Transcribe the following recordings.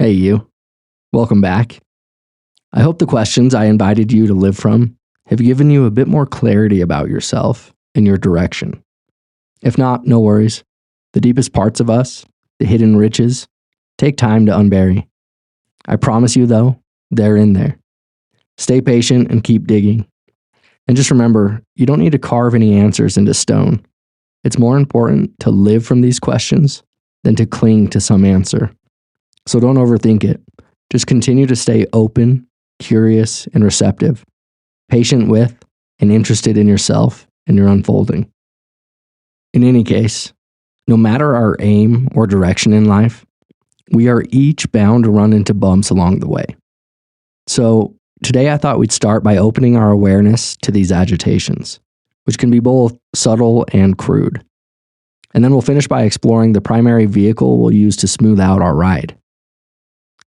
Hey, you. Welcome back. I hope the questions I invited you to live from have given you a bit more clarity about yourself and your direction. If not, no worries. The deepest parts of us, the hidden riches, take time to unbury. I promise you, though, they're in there. Stay patient and keep digging. And just remember, you don't need to carve any answers into stone. It's more important to live from these questions than to cling to some answer. So don't overthink it. Just continue to stay open, curious, and receptive, patient with and interested in yourself and your unfolding. In any case, no matter our aim or direction in life, we are each bound to run into bumps along the way. So today I thought we'd start by opening our awareness to these agitations, which can be both subtle and crude. And then we'll finish by exploring the primary vehicle we'll use to smooth out our ride.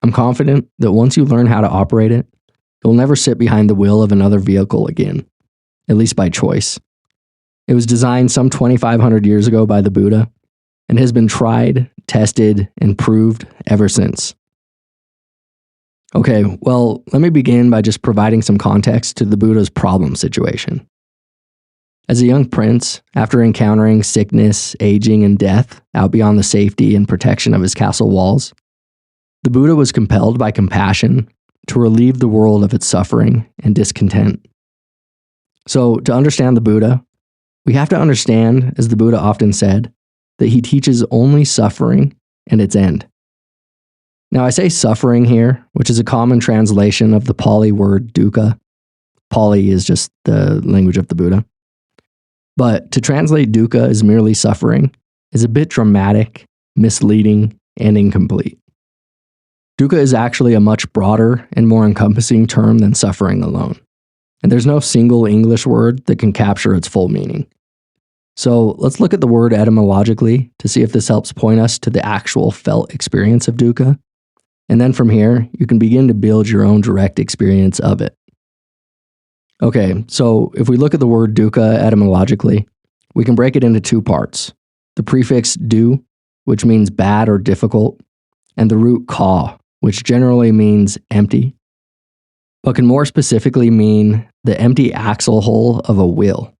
I'm confident that once you learn how to operate it, you'll never sit behind the wheel of another vehicle again, at least by choice. It was designed some 2,500 years ago by the Buddha and has been tried, tested, and proved ever since. Okay, well, let me begin by just providing some context to the Buddha's problem situation. As a young prince, after encountering sickness, aging, and death out beyond the safety and protection of his castle walls, the Buddha was compelled by compassion to relieve the world of its suffering and discontent. So, to understand the Buddha, we have to understand, as the Buddha often said, that he teaches only suffering and its end. Now, I say suffering here, which is a common translation of the Pali word dukkha. Pali is just the language of the Buddha. But to translate dukkha as merely suffering is a bit dramatic, misleading, and incomplete. Dukkha is actually a much broader and more encompassing term than suffering alone, and there's no single English word that can capture its full meaning. So let's look at the word etymologically to see if this helps point us to the actual felt experience of dukkha, and then from here, you can begin to build your own direct experience of it. Okay, so if we look at the word dukkha etymologically, we can break it into two parts. The prefix du, which means bad or difficult, and the root ka, which generally means empty, but can more specifically mean the empty axle hole of a wheel.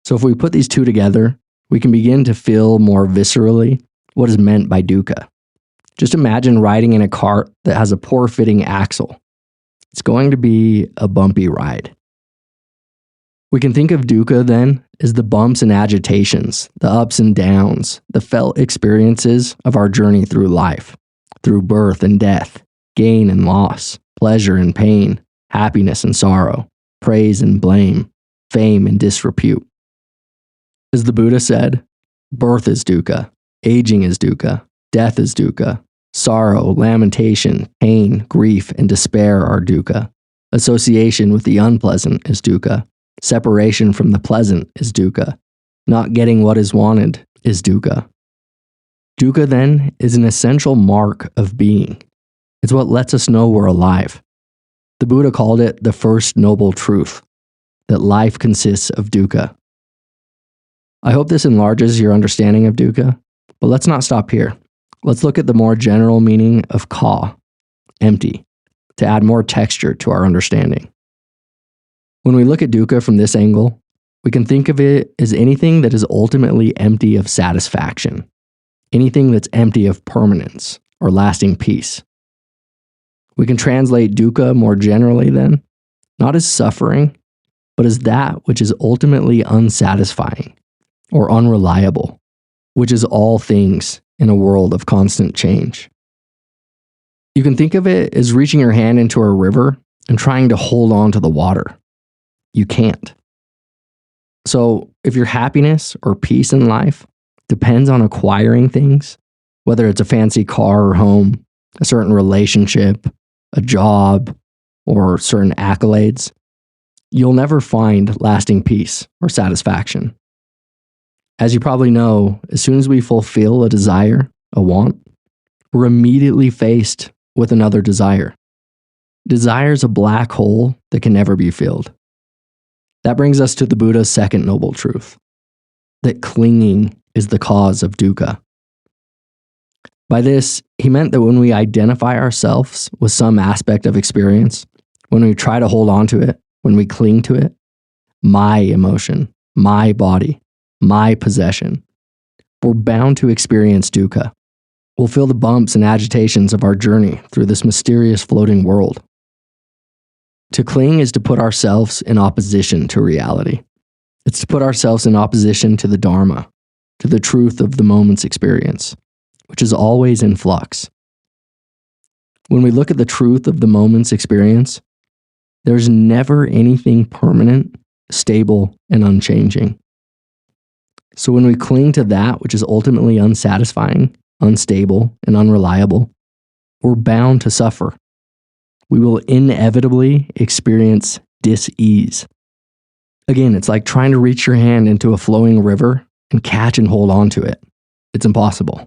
So if we put these two together, we can begin to feel more viscerally what is meant by dukkha. Just imagine riding in a cart that has a poor fitting axle. It's going to be a bumpy ride. We can think of dukkha then as the bumps and agitations, the ups and downs, the felt experiences of our journey through life. Through birth and death, gain and loss, pleasure and pain, happiness and sorrow, praise and blame, fame and disrepute. As the Buddha said, birth is dukkha, aging is dukkha, death is dukkha, sorrow, lamentation, pain, grief, and despair are dukkha. Association with the unpleasant is dukkha. Separation from the pleasant is dukkha. Not getting what is wanted is dukkha. Dukkha, then, is an essential mark of being. It's what lets us know we're alive. The Buddha called it the first noble truth, that life consists of dukkha. I hope this enlarges your understanding of dukkha, but let's not stop here. Let's look at the more general meaning of ka, empty, to add more texture to our understanding. When we look at dukkha from this angle, we can think of it as anything that is ultimately empty of satisfaction. Anything that's empty of permanence or lasting peace. We can translate dukkha more generally then, not as suffering, but as that which is ultimately unsatisfying or unreliable, which is all things in a world of constant change. You can think of it as reaching your hand into a river and trying to hold on to the water. You can't. So if your happiness or peace in life depends on acquiring things, whether it's a fancy car or home, a certain relationship, a job, or certain accolades, you'll never find lasting peace or satisfaction. As you probably know, as soon as we fulfill a desire, a want, we're immediately faced with another desire. Desire is a black hole that can never be filled. That brings us to the Buddha's second noble truth, that clinging is the cause of dukkha. By this, he meant that when we identify ourselves with some aspect of experience, when we try to hold on to it, when we cling to it, my emotion, my body, my possession, we're bound to experience dukkha. We'll feel the bumps and agitations of our journey through this mysterious floating world. To cling is to put ourselves in opposition to reality. It's to put ourselves in opposition to the Dharma, to the truth of the moment's experience, which is always in flux. When we look at the truth of the moment's experience, there's never anything permanent, stable, and unchanging. So when we cling to that which is ultimately unsatisfying, unstable, and unreliable, we're bound to suffer. We will inevitably experience dis-ease. Again, it's like trying to reach your hand into a flowing river and catch and hold on to it. It's impossible.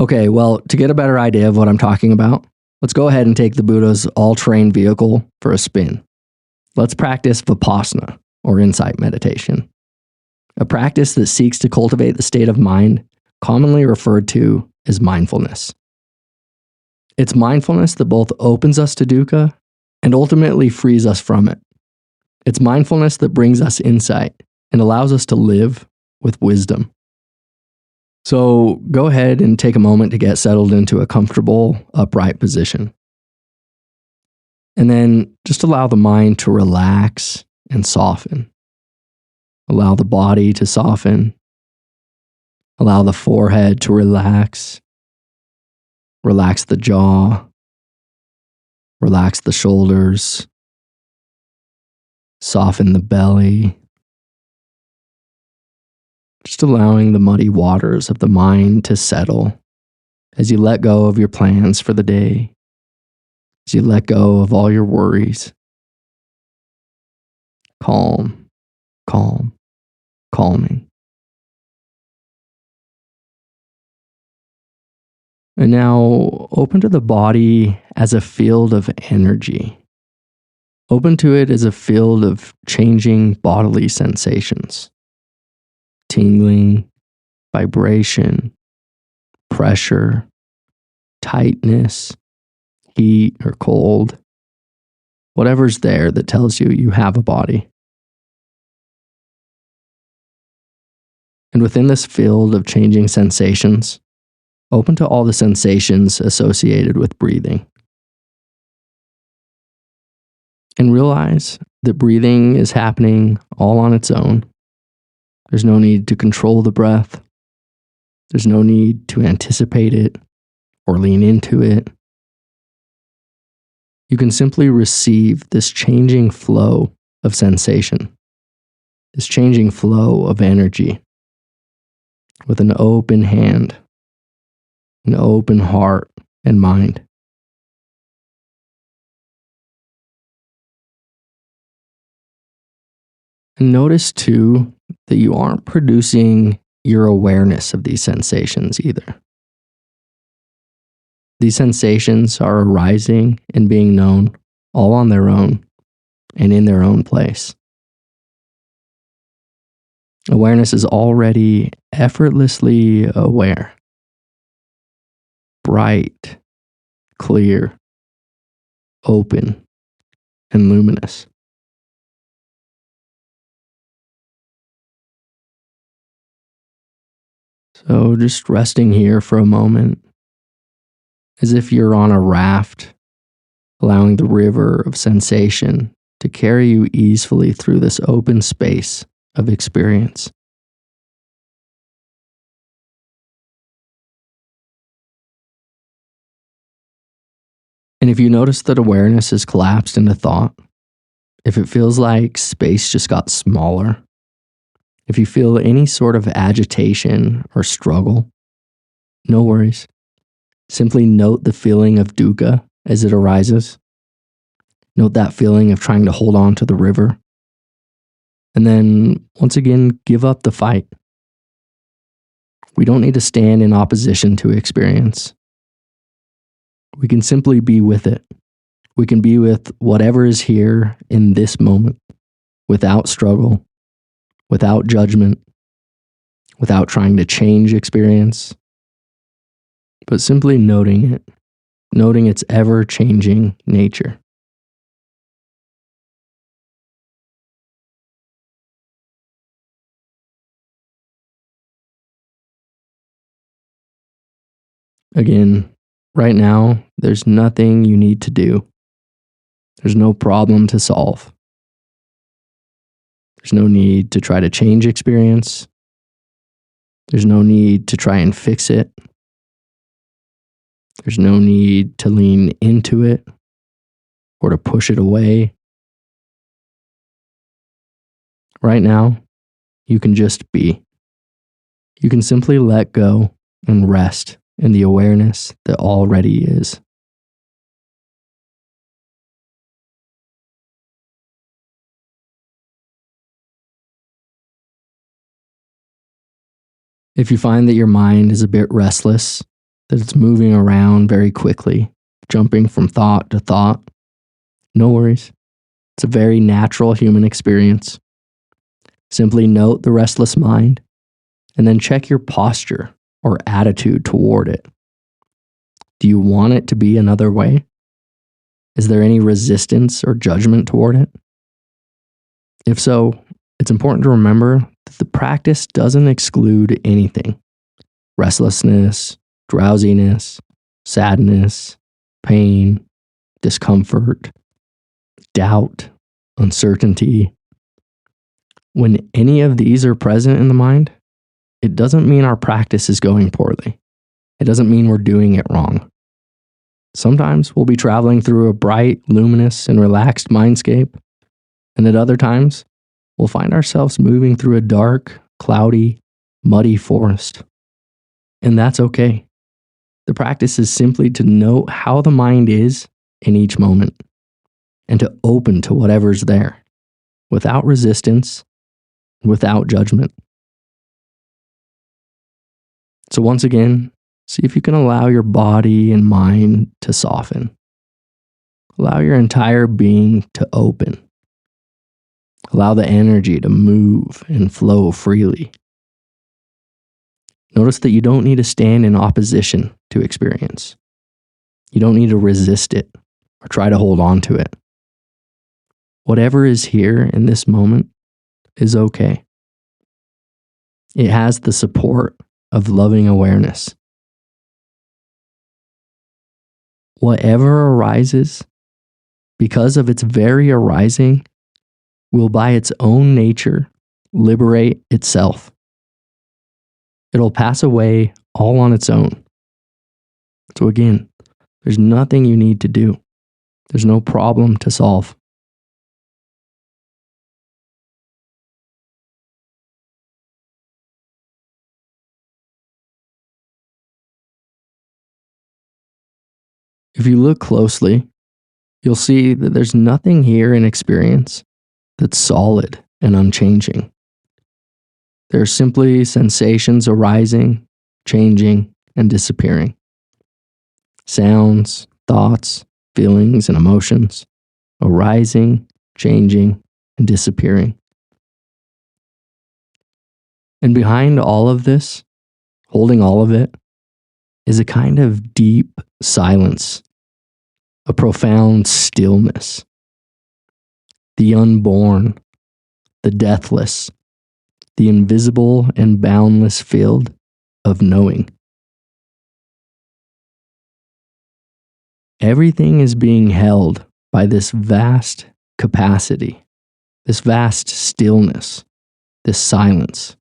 Okay, well, to get a better idea of what I'm talking about, let's go ahead and take the Buddha's all-terrain vehicle for a spin. Let's practice Vipassana, or insight meditation, a practice that seeks to cultivate the state of mind commonly referred to as mindfulness. It's mindfulness that both opens us to dukkha and ultimately frees us from it. It's mindfulness that brings us insight and allows us to live with wisdom. So go ahead and take a moment to get settled into a comfortable, upright position. And then just allow the mind to relax and soften. Allow the body to soften. Allow the forehead to relax. Relax the jaw. Relax the shoulders. Soften the belly. Just allowing the muddy waters of the mind to settle as you let go of your plans for the day, as you let go of all your worries. Calm, calm, calming. And now open to the body as a field of energy. Open to it as a field of changing bodily sensations. Tingling, vibration, pressure, tightness, heat or cold. Whatever's there that tells you you have a body. And within this field of changing sensations, open to all the sensations associated with breathing. And realize that breathing is happening all on its own. There's no need to control the breath. There's no need to anticipate it or lean into it. You can simply receive this changing flow of sensation, this changing flow of energy with an open hand, an open heart and mind. And notice too that you aren't producing your awareness of these sensations either. These sensations are arising and being known all on their own and in their own place. Awareness is already effortlessly aware, bright, clear, open, and luminous. So just resting here for a moment, as if you're on a raft, allowing the river of sensation to carry you easily through this open space of experience. And if you notice that awareness has collapsed into thought, if it feels like space just got smaller, if you feel any sort of agitation or struggle, no worries. Simply note the feeling of dukkha as it arises. Note that feeling of trying to hold on to the river. And then, once again, give up the fight. We don't need to stand in opposition to experience. We can simply be with it. We can be with whatever is here in this moment, without struggle, without judgment, without trying to change experience, but simply noting it, noting its ever-changing nature. Again, right now, there's nothing you need to do. There's no problem to solve. There's no need to try to change experience. There's no need to try and fix it. There's no need to lean into it or to push it away. Right now, you can just be. You can simply let go and rest in the awareness that already is. If you find that your mind is a bit restless, that it's moving around very quickly, jumping from thought to thought, no worries. It's a very natural human experience. Simply note the restless mind and then check your posture or attitude toward it. Do you want it to be another way? Is there any resistance or judgment toward it? If so, it's important to remember that the practice doesn't exclude anything. Restlessness, drowsiness, sadness, pain, discomfort, doubt, uncertainty. When any of these are present in the mind, it doesn't mean our practice is going poorly. It doesn't mean we're doing it wrong. Sometimes we'll be traveling through a bright, luminous, and relaxed mindscape, and at other times, we'll find ourselves moving through a dark, cloudy, muddy forest. And that's okay. The practice is simply to note how the mind is in each moment and to open to whatever's there without resistance, without judgment. So once again, see if you can allow your body and mind to soften. Allow your entire being to open. Allow the energy to move and flow freely. Notice that you don't need to stand in opposition to experience. You don't need to resist it or try to hold on to it. Whatever is here in this moment is okay. It has the support of loving awareness. Whatever arises, because of its very arising, will by its own nature liberate itself. It'll pass away all on its own. So again, there's nothing you need to do. There's no problem to solve. If you look closely, you'll see that there's nothing here in experience that's solid and unchanging. There are simply sensations arising, changing, and disappearing. Sounds, thoughts, feelings, and emotions arising, changing, and disappearing. And behind all of this, holding all of it, is a kind of deep silence, a profound stillness. The unborn, the deathless, the invisible and boundless field of knowing. Everything is being held by this vast capacity, this vast stillness, this silence.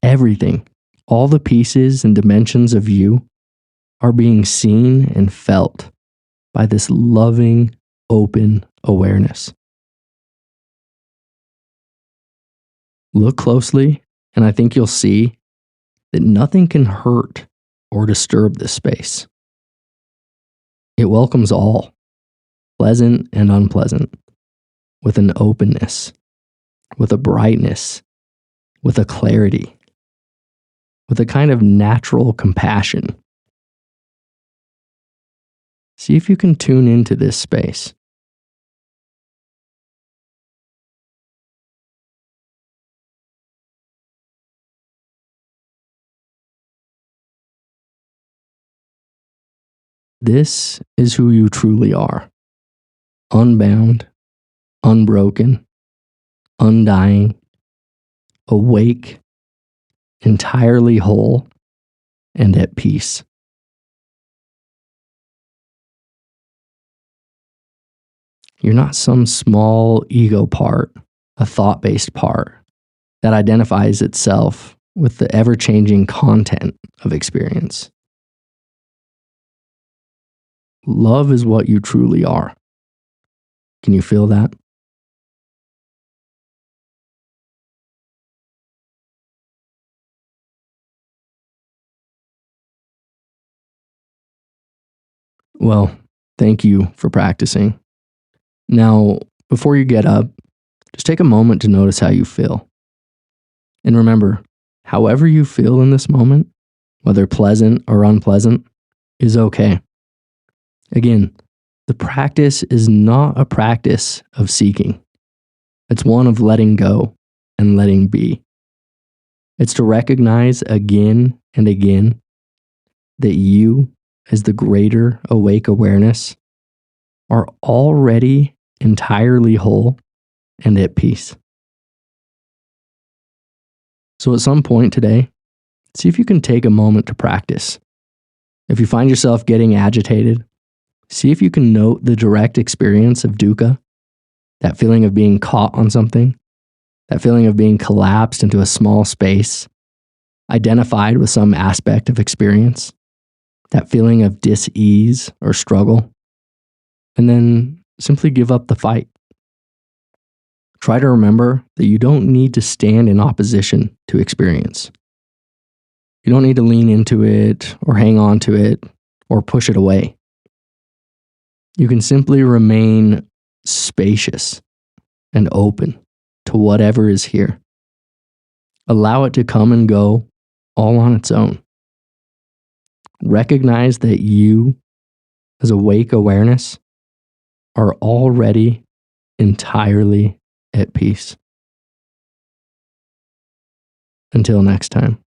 Everything, all the pieces and dimensions of you are being seen and felt by this loving, open awareness. Look closely, and I think you'll see that nothing can hurt or disturb this space. It welcomes all, pleasant and unpleasant, with an openness, with a brightness, with a clarity, with a kind of natural compassion. See if you can tune into this space. This is who you truly are. Unbound, unbroken, undying, awake, entirely whole, and at peace. You're not some small ego part, a thought-based part that identifies itself with the ever-changing content of experience. Love is what you truly are. Can you feel that? Well, thank you for practicing. Now, before you get up, just take a moment to notice how you feel. And remember, however you feel in this moment, whether pleasant or unpleasant, is okay. Again, the practice is not a practice of seeking. It's one of letting go and letting be. It's to recognize again and again that you, as the greater awake awareness, are already entirely whole and at peace. So at some point today, see if you can take a moment to practice. If you find yourself getting agitated, see if you can note the direct experience of dukkha, that feeling of being caught on something, that feeling of being collapsed into a small space, identified with some aspect of experience, that feeling of dis-ease or struggle, and then simply give up the fight. Try to remember that you don't need to stand in opposition to experience. You don't need to lean into it or hang on to it or push it away. You can simply remain spacious and open to whatever is here. Allow it to come and go all on its own. Recognize that you, as awake awareness, are already entirely at peace. Until next time.